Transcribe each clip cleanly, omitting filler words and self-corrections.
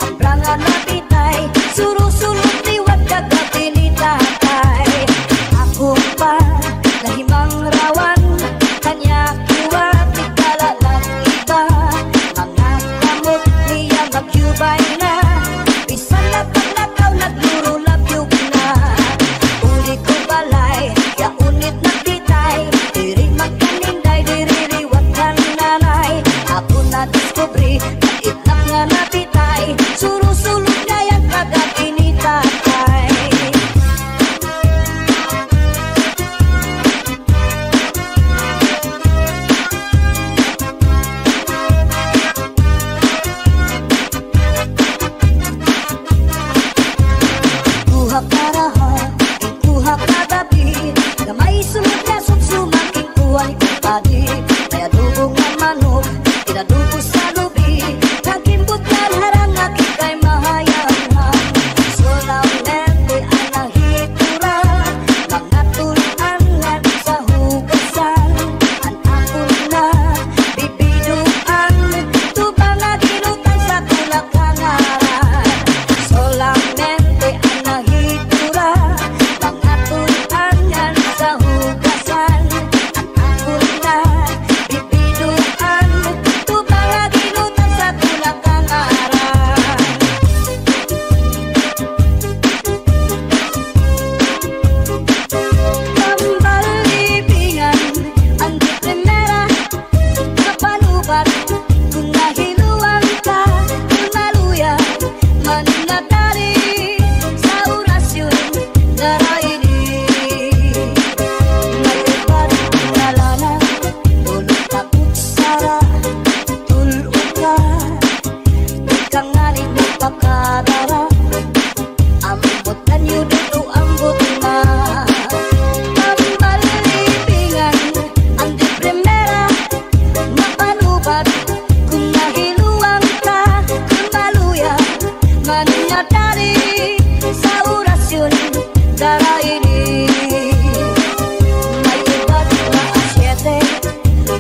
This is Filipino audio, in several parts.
Abrangan na bitay, suru-sulot liwat kagatinitay. Ako pa, nahimang rawan, kanya kiwat, ikala lang iba. Mga kamot niya magyubay na, bisan na paglakaw naglurulab-yug na. Uli ko balay, ya unit na bitay, diri magkaninday, diri riwat kan nanay. Ako na diskubri, itlak nga na bitay, suru-sulot na yan kagatinitay. Kuha ka raha, kuha ka gabi, gamay sulod na sumsumaking kuha ni kupadi. Kaya dugo nga manok, inadugo sa lubi, nagimbot na harang aki kay mahayang. Solamente ang nahitura, mga tulan nga sa hugasan. Ang akon na bibiduan, tubang nga ginutan sa kulakangaran. Solamente ang nahitura, mga tulan nga sa hugasan. Ang akon na bibiduan, tubang nga ginutan sa kulakangaran. Pambalibingan ang di primera, kapanubat kung nahiluang ka, kung naluya mananatari sa orasyon naraini. Nalipat nalana, tulog na kutsara, tulog ka, di ka nga rin magpakadara. Ambot na niyo dito, ambot na. Pambalibingan ang di primera, mapanubat kung nahiluang ka, kung maluya mananatari sa orasyon daraini. May iba't na asyete,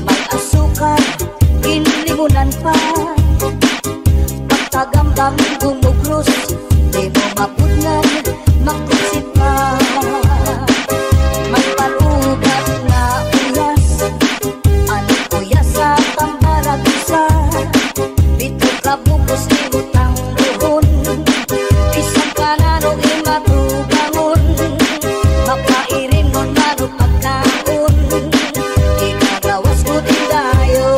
may asukar, inlimunan pa. Pagkagambang gumugros, di mo mapudnan, makusip pa. May palugat na uyas, ano uyas sa tambaragisa. Dito ka bukos ni utang buhon, isang kanano imatugangon. Mapairin mo mano pagkaon, ikagawas ko din dayon.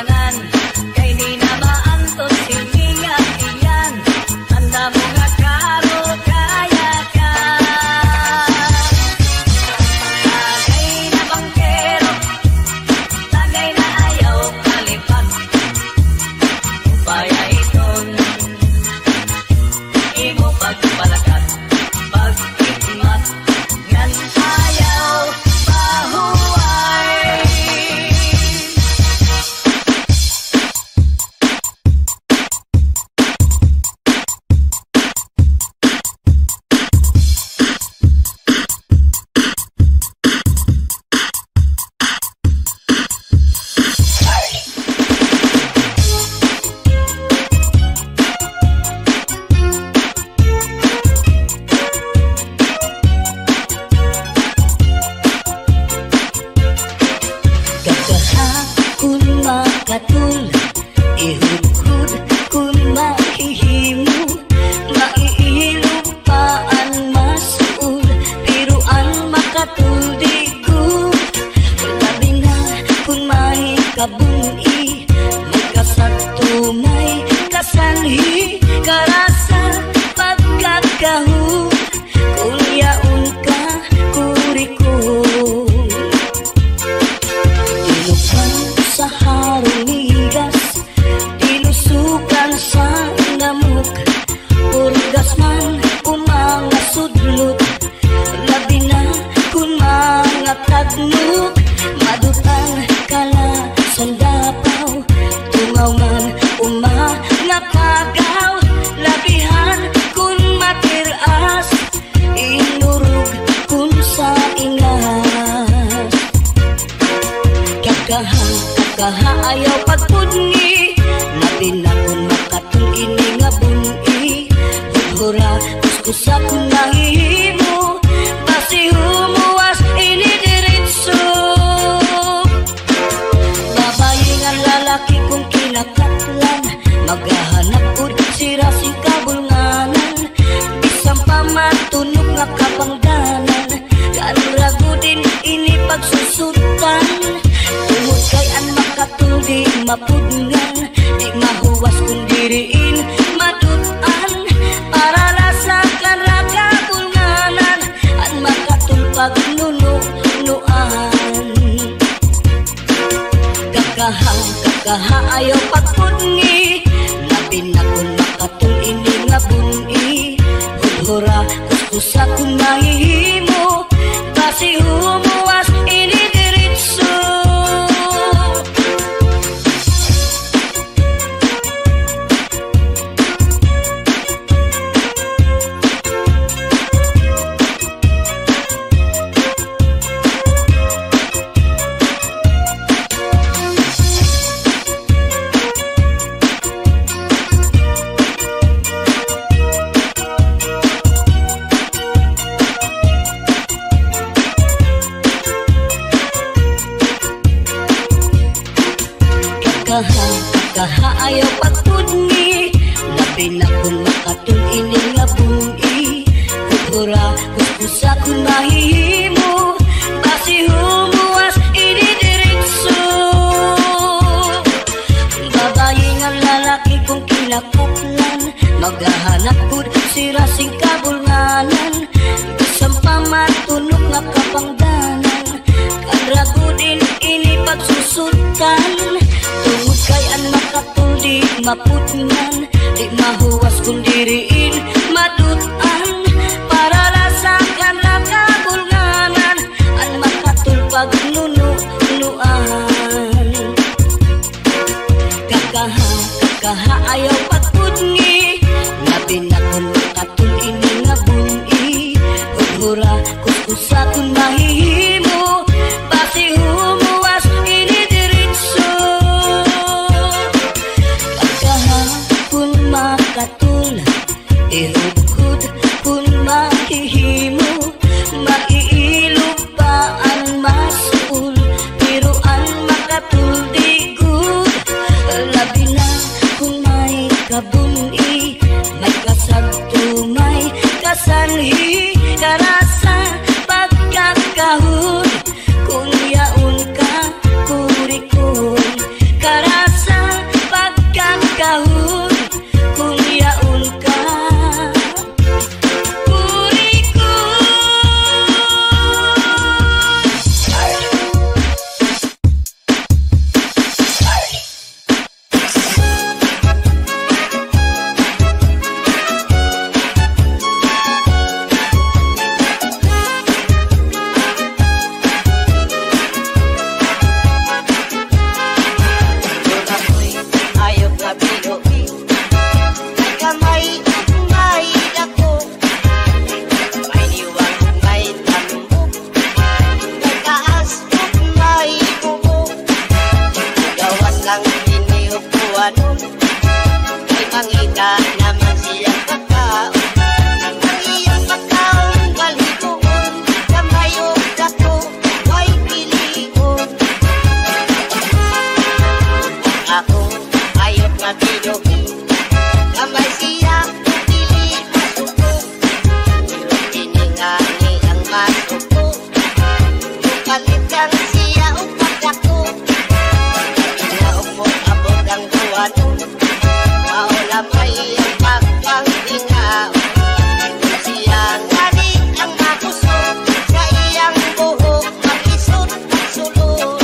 tanan kay di na maantos silbiya iyan tanda mo nga karo kaya ka tagay na bangkero tagay na ayaw kalipat upaya iton imo pagpalakat pag-ikmat ngan ayaw pahuway. Kung makatul, ihudhud kung mahihimo, maiilupaan masul, piruan makatuldigo. Labi na kung mahikabuni, magkasagtumay kasanhi, karasa pagkakahu, kung yaon ka kurikong. Sa harunigas, dinusukan sa namuk, urgas man umanga sudlot, labi na kung mga tagmuk, madutan kala sandapaw, tungaw man umanga kagaw, labihan kung matiras, inurug kung sa ingas. Kahaayaw pagpudni, labi na kung makatung ini nga buni, hudhura kuskusa kung nahihimo, basi humuwas ini diritso. Babayi nga lalaki kung kinakatlan, maghahanap ud sira sing kabulnganan, bisang pamatunog nga kapangdanan, kanrago din ini pagsusutan. Tungod kay an makatul di mapudngan, di mahuwas kung diriin madutan, para lasakan rakabulnganan, an makatul pagnunuan. Kakahaayaw pagpudni, labi na kung makatul ini nga buni, hudhura kuskusa kung nahihimo, basi humuwas ini diritso. Kahaayaw pagpudni, labi na kung makatul ini nga buni, hudhura kuskusa kung mahihimo, basi humuwas ini diritso. Babayi nga lalaki kung kinakuplan, maghahanap kud sira sing kabulnganan, bisang pamatunog nga kapangdanan, kanrago din ini pagsusutan. Tungod kay an makatul di mapudngan, di mahuwas kung diriin madutan, para lasakan rakabulnganan, an makatul pagnunuan. Kakahaayaw pagpudni, labi na kung makatul ini nga buni, hudhura kuskusa kung mahihimo, basi humuwas ini diritso. Kung makatul, ihudhud kung mahihimo, maiilupaan masul, piruan makatuldigud, labi na kung may kabuni, duwanon, ay mangita naman siyang pagkaon. Ang iyang pagkaon balhigoon, kamayog dako way pilion. Ako ayok na binuhi, kamay siya pili masuko. Pero tiningani ang masuko, palitan siya upag ako. Inaupot-abot ang duwanon, maulamay ang pagpanghingaon. Siya ngani ang makusog, sa iyang buhok makisot at sulod.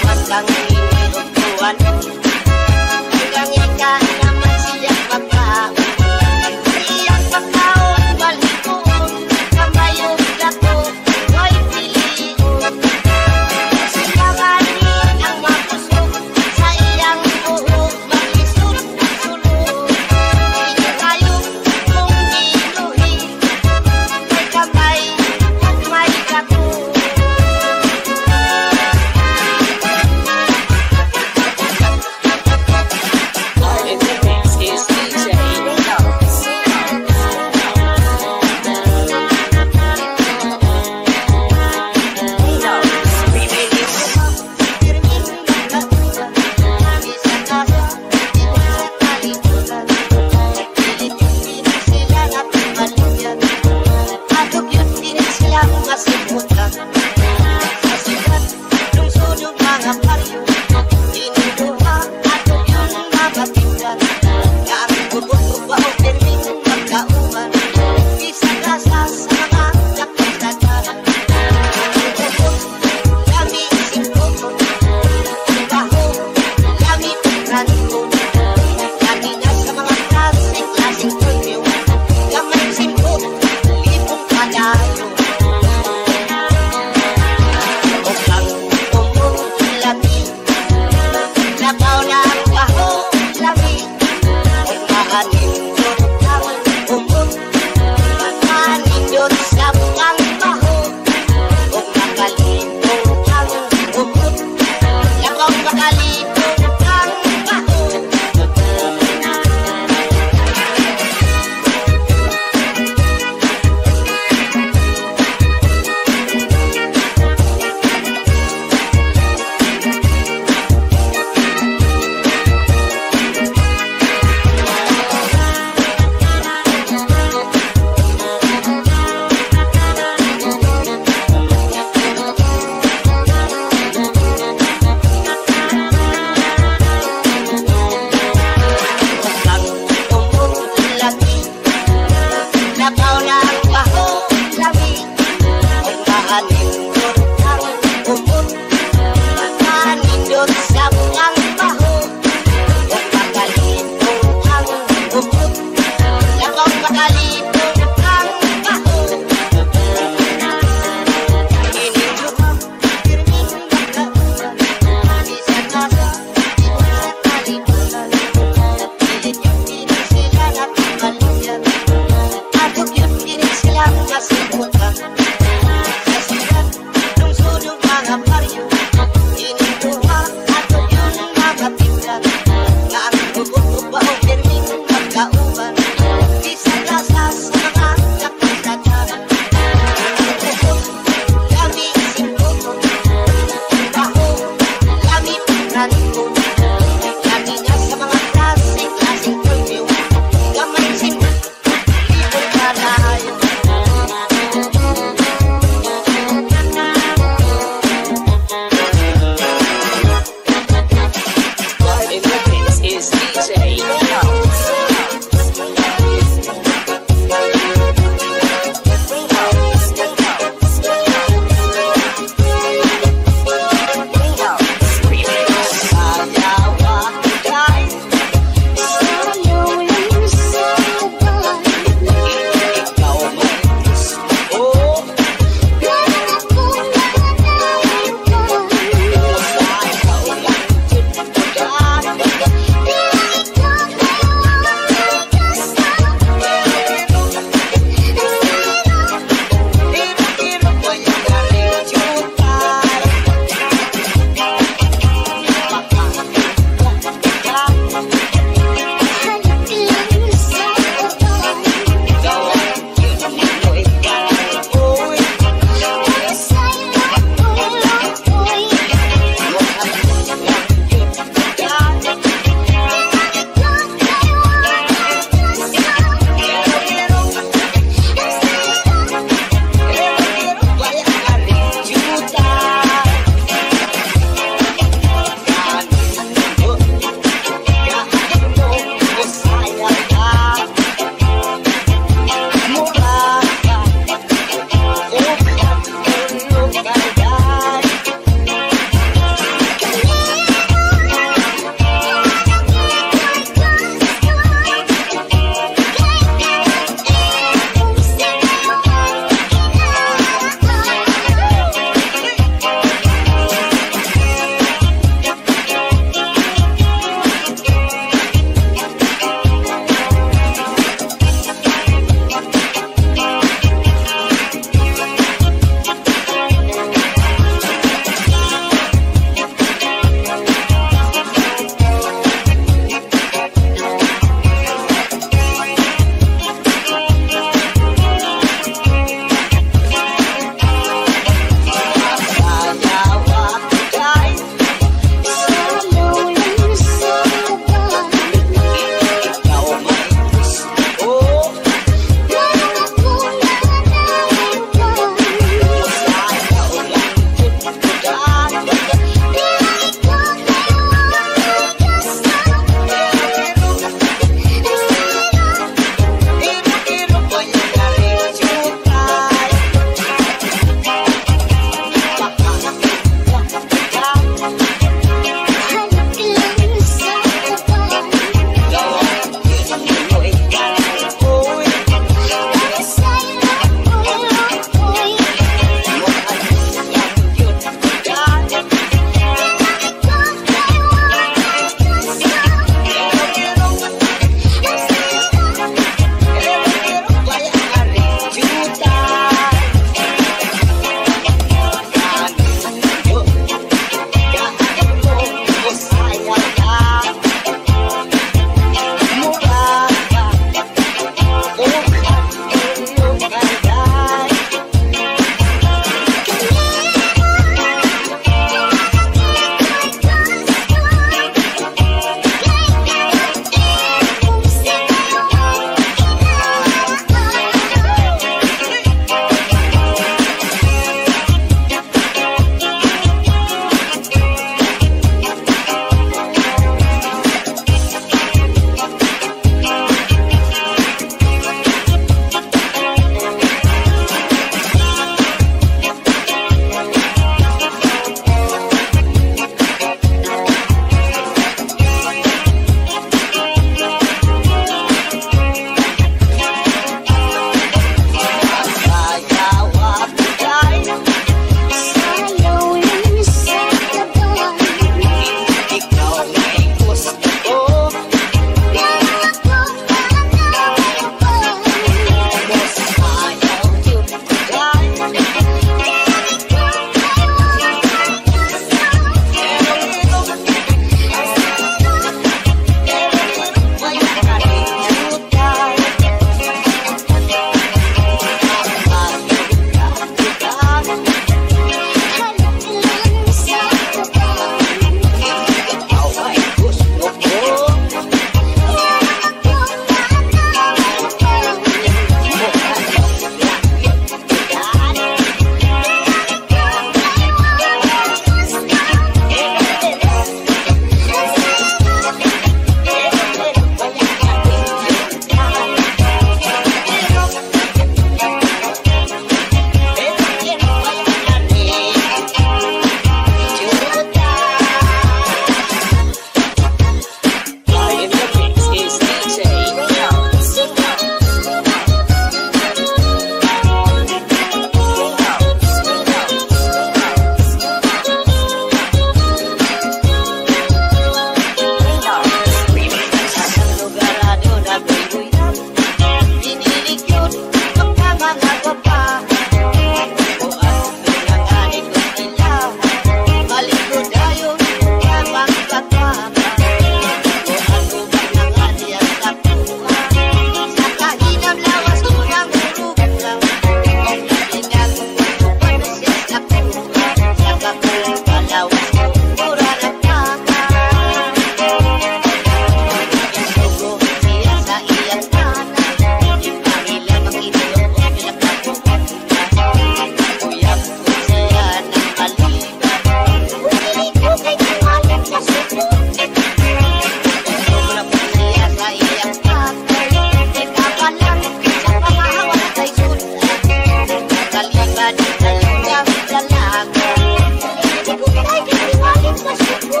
Digugay kay tiwalin sa Cebu.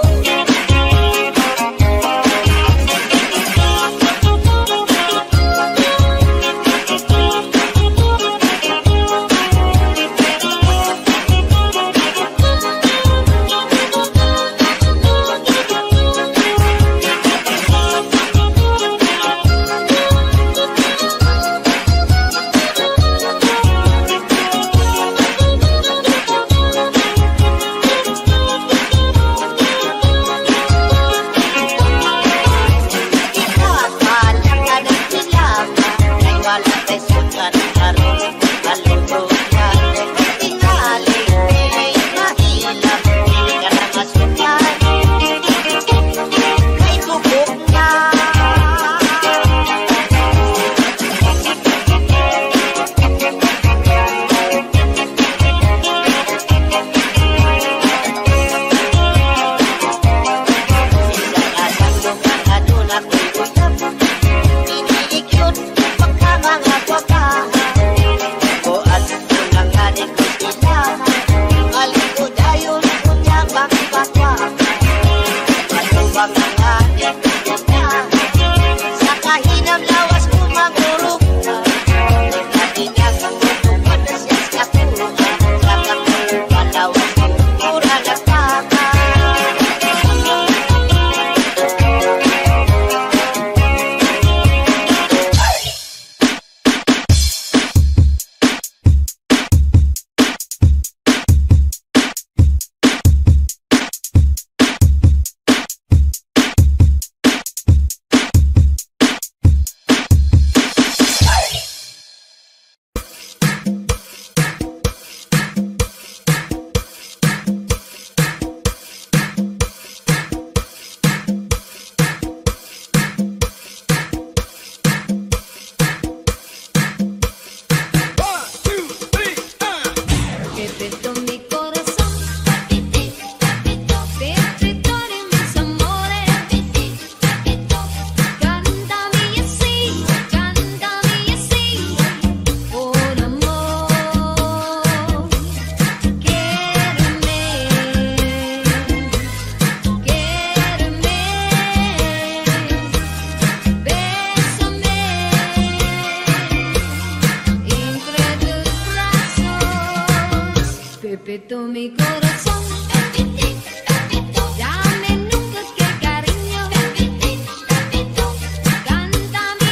Pepito mi corazón, dame nunca que cariño, cántame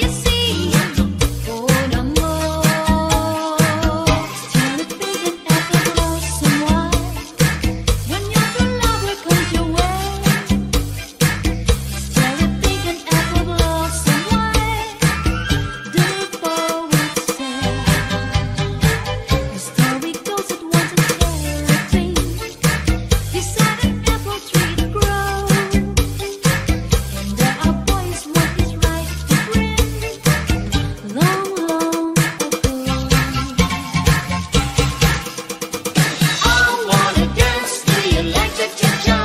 así, con amor. Tell it big and effortless and wide, when your true love will come your way. Tell it big and effortless and wide, do it forward, say. The story goes it once a fairy tale, beside an apple tree to grow. And there are boys what is right to bring, long, long ago. I wanna dance to the electric cha-cha.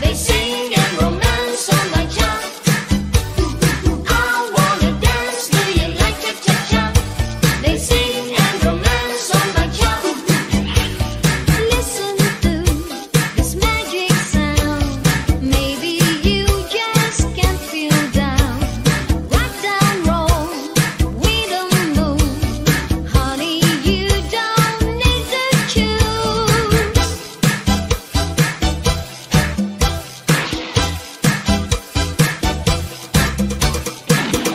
They sing and romance on my job. I wanna dance to the electric cha-cha. They sing and romance on my job. Listen to this magic sound. Maybe you just can't feel down. Rock down, roll with the moon. Honey, you don't need to choose.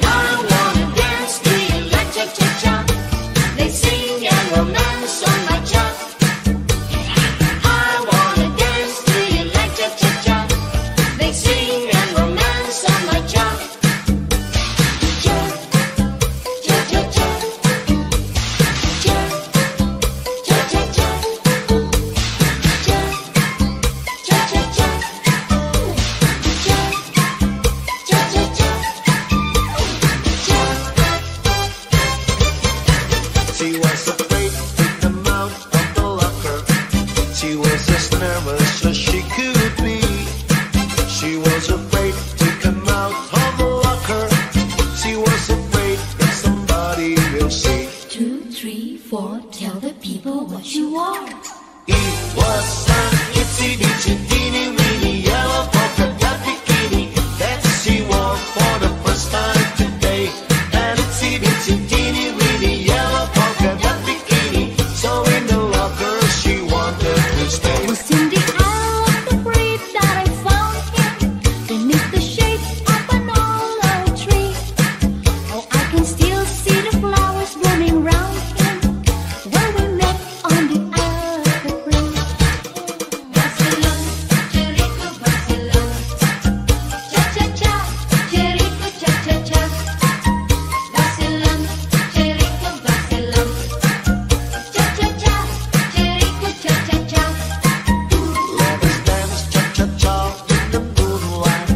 I wanna dance to the electric cha-cha. They sing and romance on my job. I wanna dance to the electric cha-cha. They sing and romance on my job. Cha, cha, cha, cha. Cha, cha, cha, cha. Cha, cha, cha, cha. Cha, cha, cha, cha. She was afraid to come out of the locker. She was as nervous as she could be. She was afraid to come out of the locker. She was afraid that somebody will see. 2, 3, 4, tell the people what you are. was an itsy bitsy teeny weeny yellow polka dot bikini that she wore for the first time today. An itsy bitsy teeny weeny yellow polka dot bikini, so in the locker she wanted to stay. Was in the hour of the breed that I found him beneath the shade of an old tree. Oh, I can still see the flowers blooming round him where we met on the evergreen. Barcelona, Jericho, Barcelona, cha cha cha, Jericho, cha cha cha. Barcelona, Jericho, Barcelona, cha cha cha, Jericho, cha cha cha. Let us dance cha-cha-cha in the moonlight.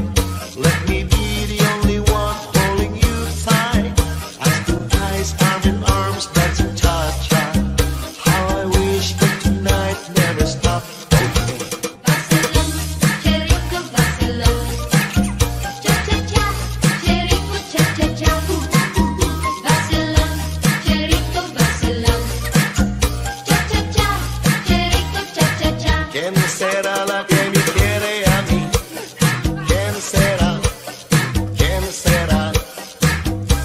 Let me be the only one holding you tight. Eyes to eyes, arm in arms, dancing cha-cha. How I wish that tonight never stopped. Barcelona, Jericho, Barcelona, cha cha cha, Jericho, cha cha cha. Barcelona, Jericho, Barcelona, cha cha cha, Jericho, cha cha cha. ¿Quién será la que me quiere a mí? ¿Quién será? ¿Quién será?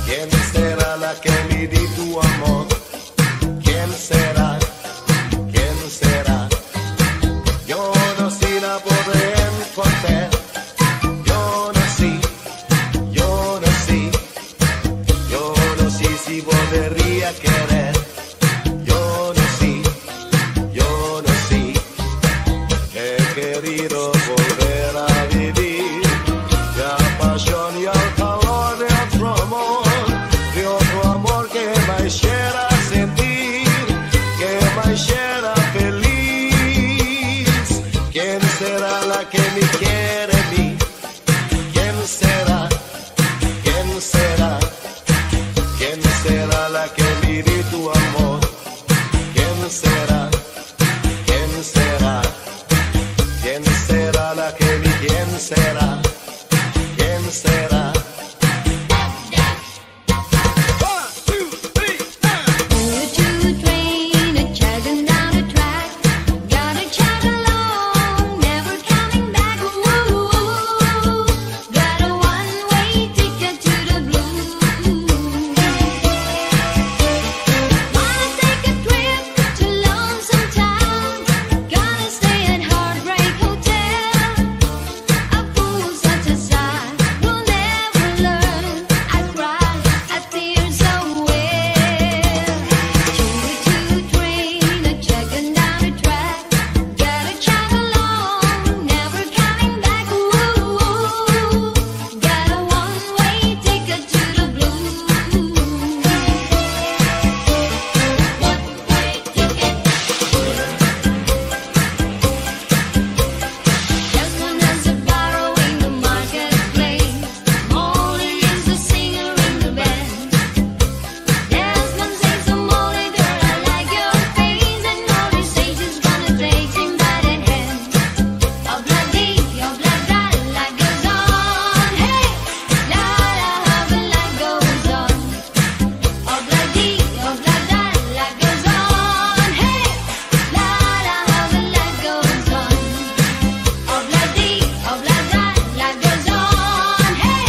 ¿Quién será la que me di tu amor? ¿Quién será? ¿Quién será? Yo no sé la podré encontrar. Yo no sé, yo no sé, yo no sé si podría querer. Yo no sé, yo no sé. He querido volver a vivir la pasión y el calor de otro amor que me hiciera sentir, que me hiciera feliz. ¿Quién será la que me quiere a mí? ¿Quién será? ¿Quién será? ¿Quién será la que me di tu amor? ¿Quién será? ¿Quién será? ¿Quién será la que me quién será? ¿Quién será? Choo-choo train a chugging down the track, gotta chug along, never coming back. Ooh, got a one-way ticket to the blues. Wanna take a trip to Lonesome Town, gotta stay at Heartbreak Hotel. A fool such as I will never learn. I cry, I tears away. Choo-choo train a chugging down the track, gotta chug along, never coming back. Ooh, got a one-way ticket to the blues. One-way ticket. Just one as a borrow in the marketplace, Molly is the singer in the band. Desmond sings to Molly, girl, I like your face, and Molly says she's gonna take him by the hand. Obladi, oblada, life goes on. Hey, la la, how the life goes on. Obladi, oblada, life goes on. Hey, la la, how the life goes on. Obladi, oblada, life goes on. Hey,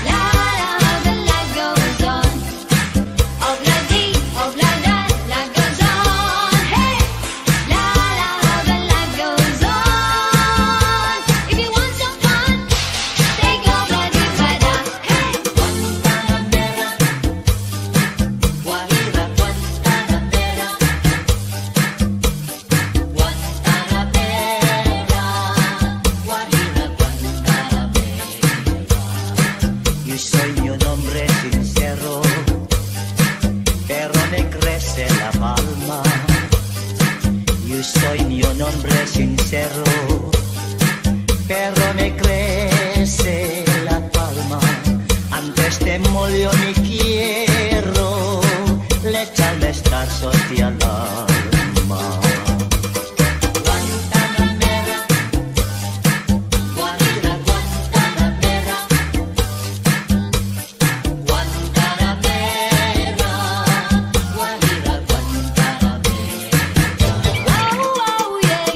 la la, how the life goes on. Obladi, oblada, life goes on. Hey, la la, how the life goes on. If you want some fun, take Obladi by the hey. Guantanamera, Guajira, Guantanamera, Guajira, Guantanamera. Yo soy un hombre sincero, pero me crece la palma. Yo soy un hombre sincero, pero me crece la palma. Antes te molió mi quiero, le echarme estar socia al alma. Guantanamera, Guajira, Guantanamera, Guantanamera, Guajira, Guantanamera. Oh, oh, yeah,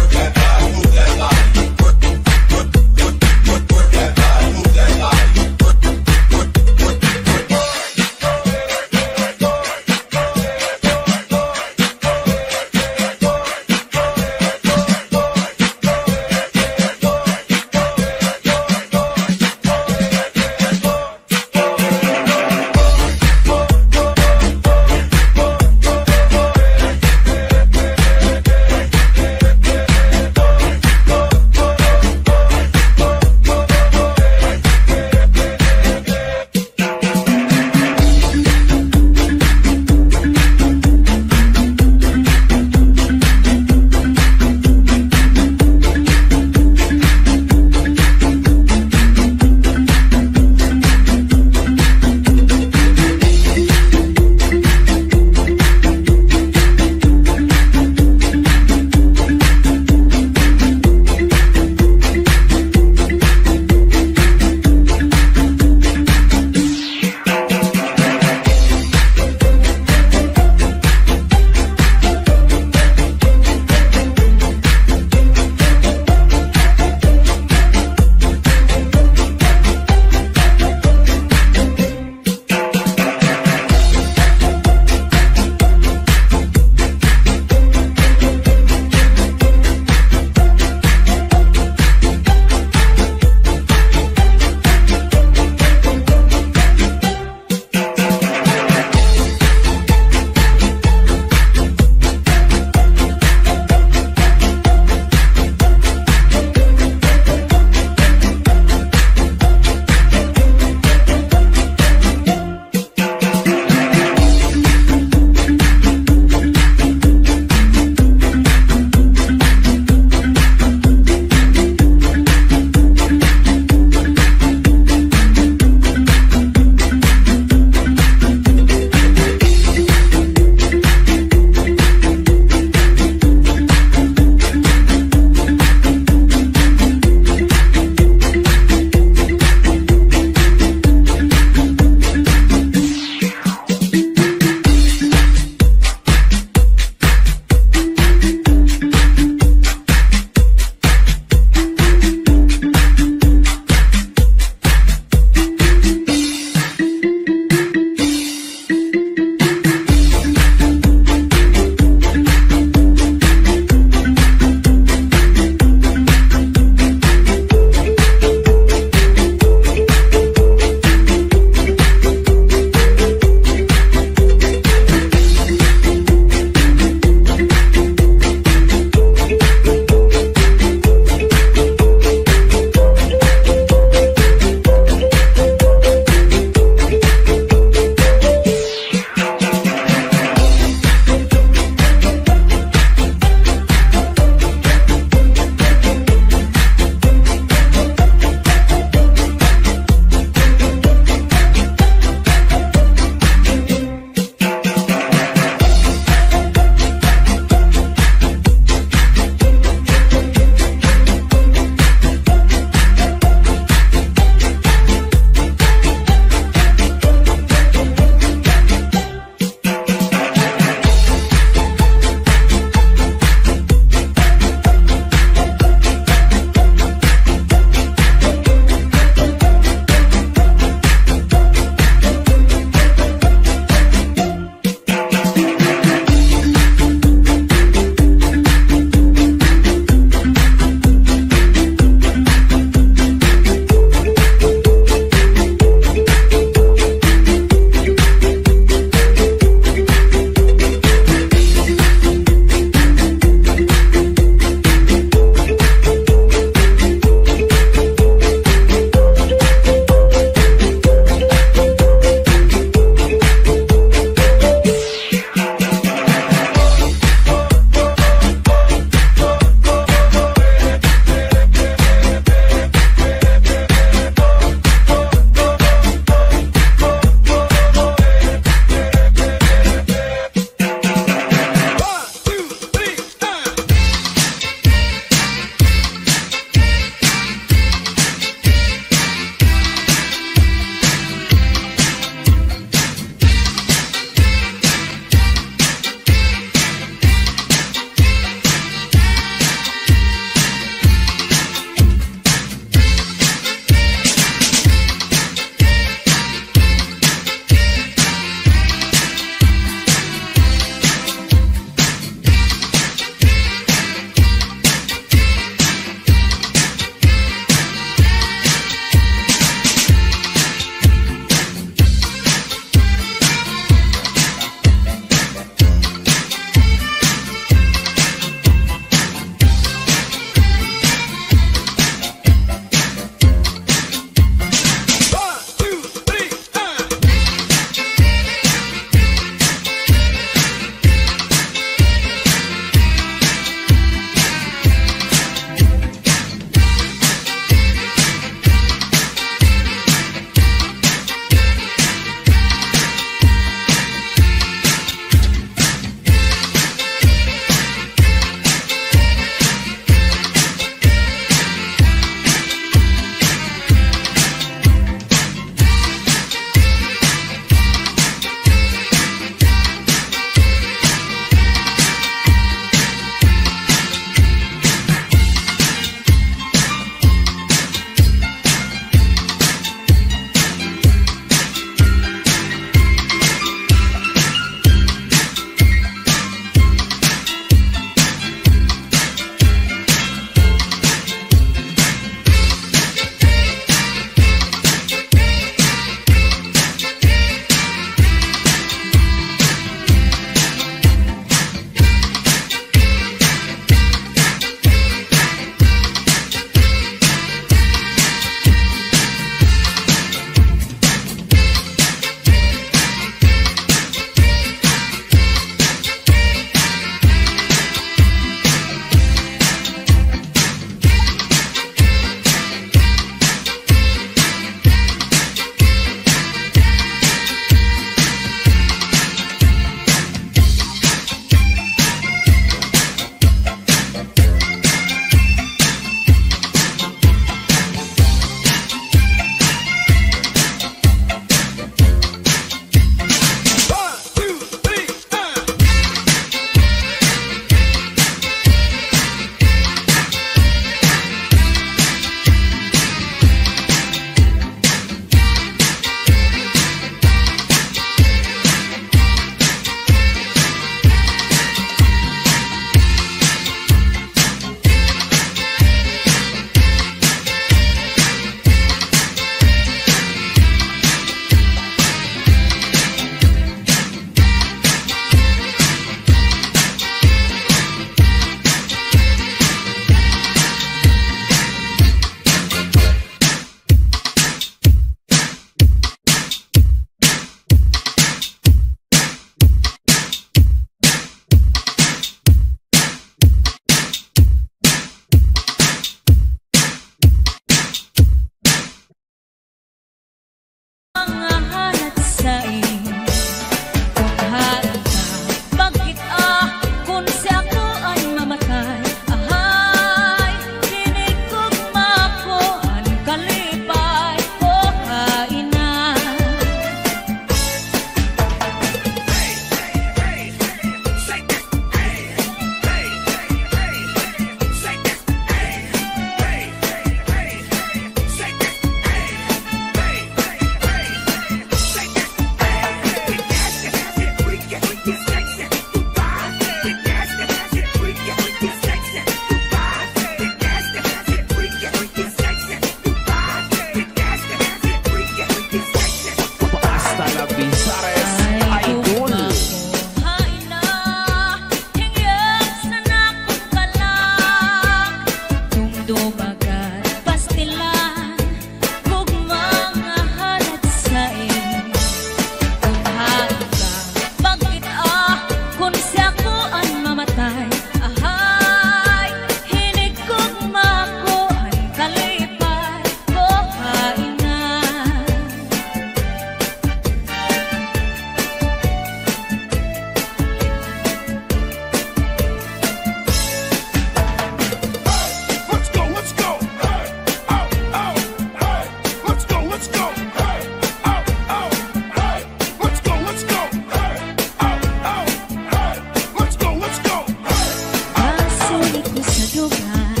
dugan,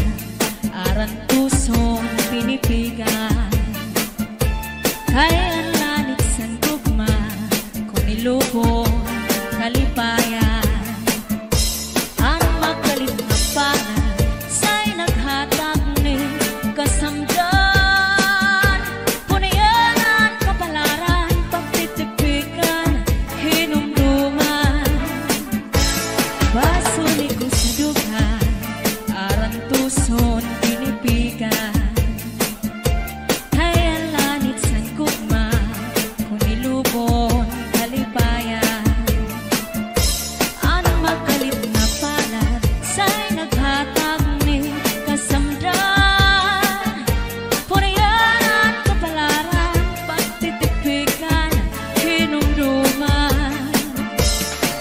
aran puson pinipigan. Kaya lanik san gugma, kung ilubon kalipayan. Ang magalit na pala, sa'y naghatag ni kasamdan. Punayanan kapalaran, pagtitipikan, hinumduman. Basuli ko sa dugan, aran tuson pinipigan. Kaya lanit san gugma, kung ilubon kalipayan. Ang magalit na palad, sa'y naghatag ni kasamdan. Punayanan kapalaran, pagtitipikan, hinumduman.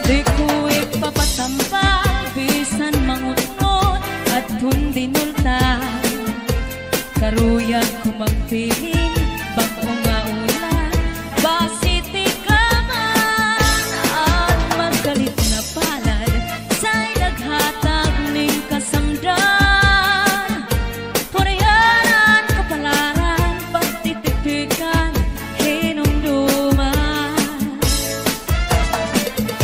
Di ko ipapatampal, bisan mangunot at hundinulta. Karuyag ko magpiling, bago nga ulan, basiti ka man. At magalit na palad, sa'y naghatag ning kasamdan. Punayanan kapalaran, pagtitipikan, hinumduman.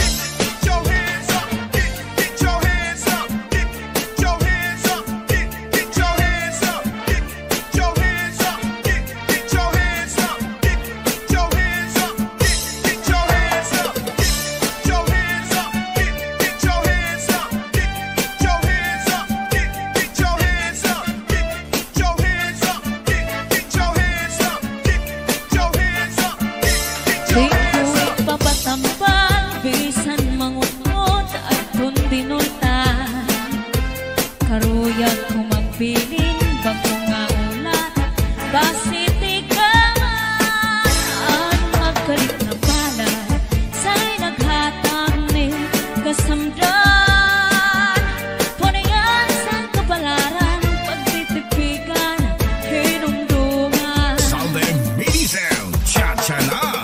Get your hands up, get your hands up, get your hands up, get your hands up, get your hands up, get your hands up, get your hands up, get your hands up, get your hands up, get your hands up, get your hands up, get your hands up, get your hands up, get your hands up, get your hands up, Di ko ipapatampal, bisan mangunot at hundinultan. Karuyag ko magpiling, bago nga ulan, basiti ka man. Ang magalit na palad, sa'y naghatag ni kasamdan. Punayan sa kapalaran, pagtitipikan, hinumduman. Salve Mini Sound, Cha-Cha na.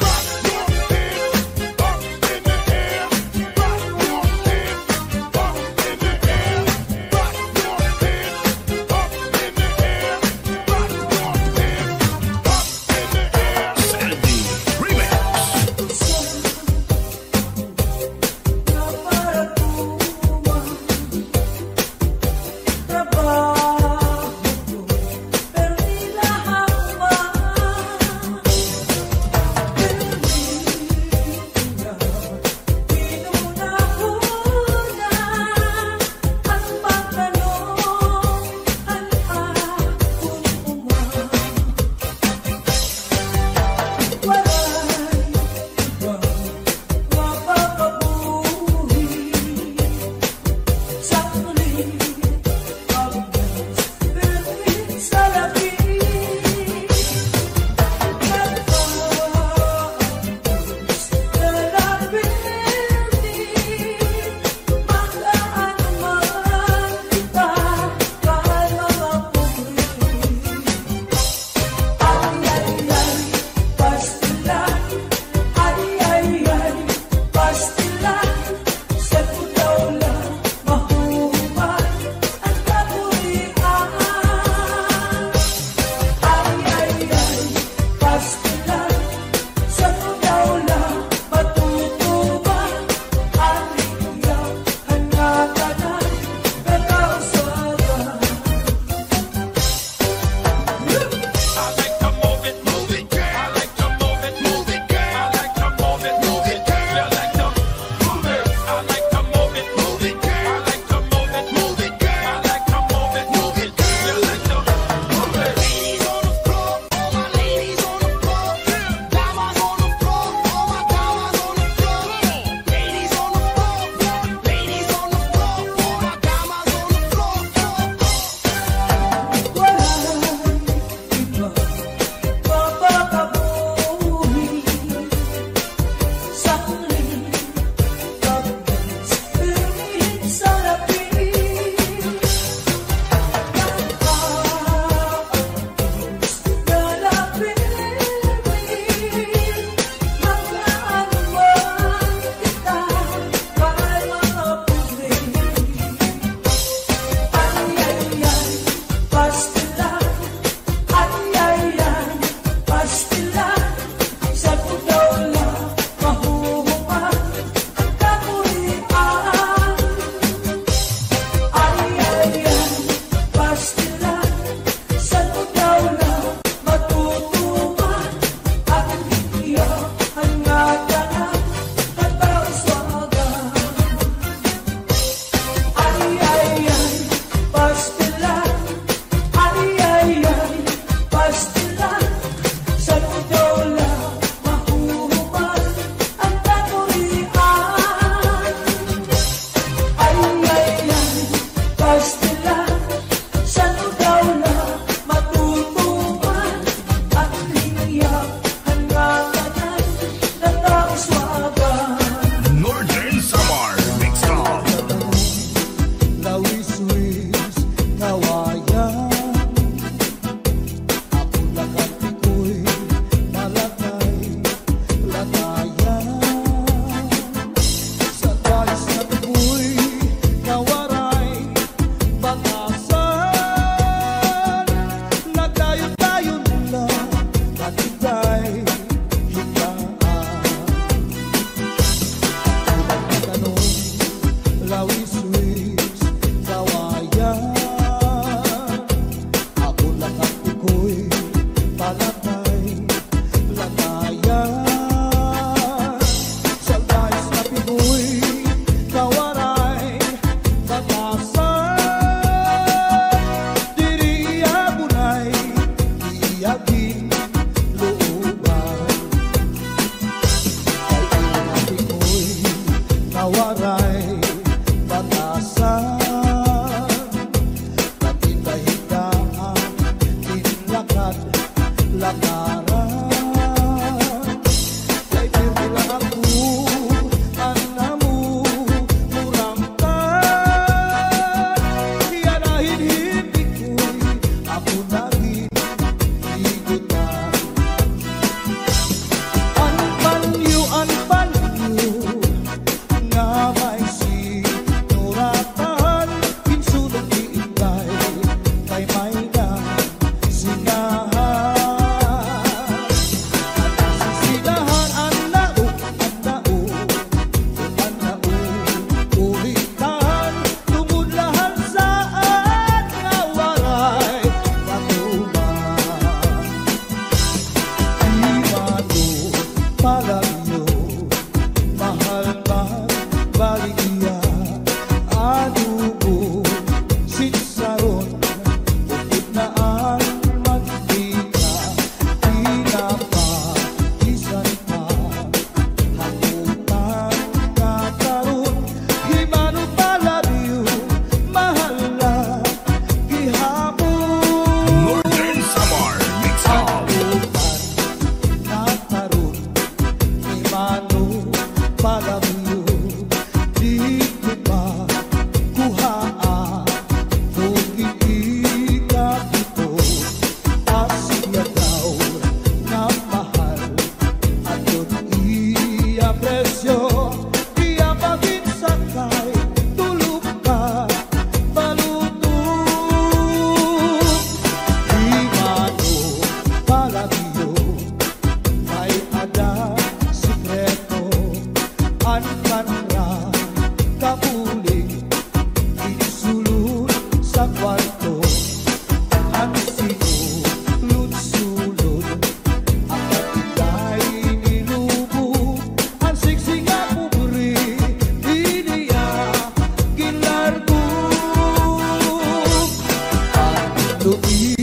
lupi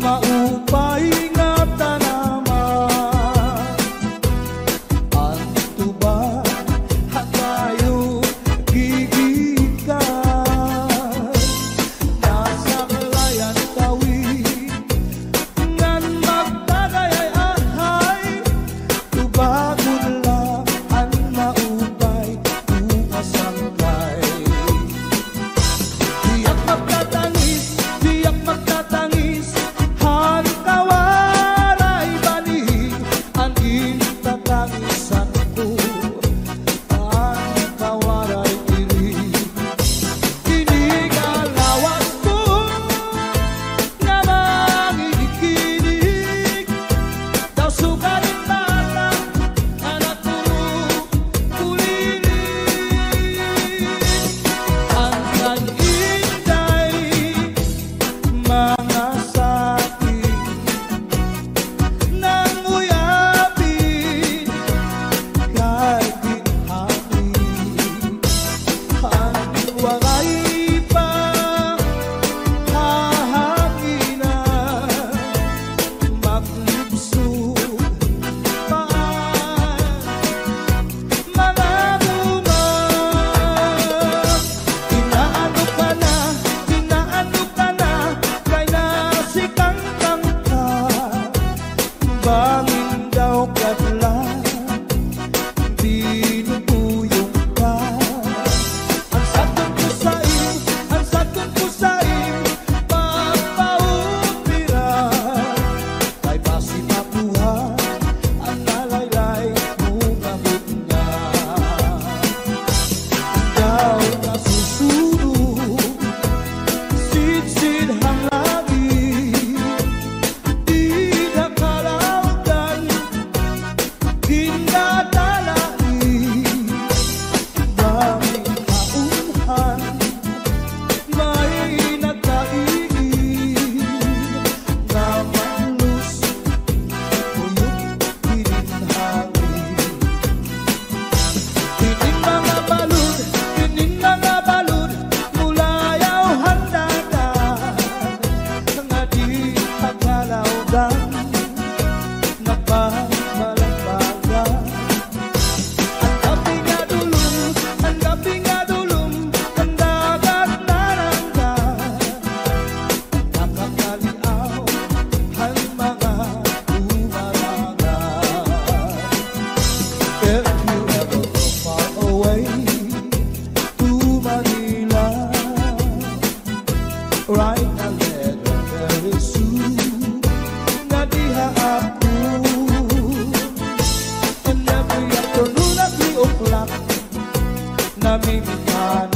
maupay nga tanaman. Anto ba hatayo gigikan? Nasa layan tawid ngan magtagayay ahay, tubagon lang ang maupay umasangkay. Diyak magtatangis, diyak magtatangis, han kawaray balik ang intatangisan ko, ang kawaray irig. Kinigalawas ko nga mangikinig, daw sugalit batang anak ko kulilig. Ang nag-inday mga saking nang uyapin kay ginhangin. Ang waray pa hahanginan, maglubsog paan mga buman. Inaano ka na, kay nasikang ka, bangin daw kadlan, binubuyong ka. Ang sakon ko sa'yo, ang sakon ko sa'yo, papaumpiran, kay basi mapuhan ang nalaylay mong abot niya. Ikaw na susunod, sid-sid hang lagi, di na kalawgan, ginadalai. Daming kaunhan, may nagkaigin, na malus, uyok hininhangin. Kining mga balud, mulayaw handagan, nga di pagkalawgan, napamalambagan. Ang gabi nga dulum, ang gabi nga dulum, ang dagat naranggan, nakakaliaw ang mga umarangan. If you ever go far away to Manila, write a letter very soon, nga diha ako. And every afternoon at 3 o'clock, namimitan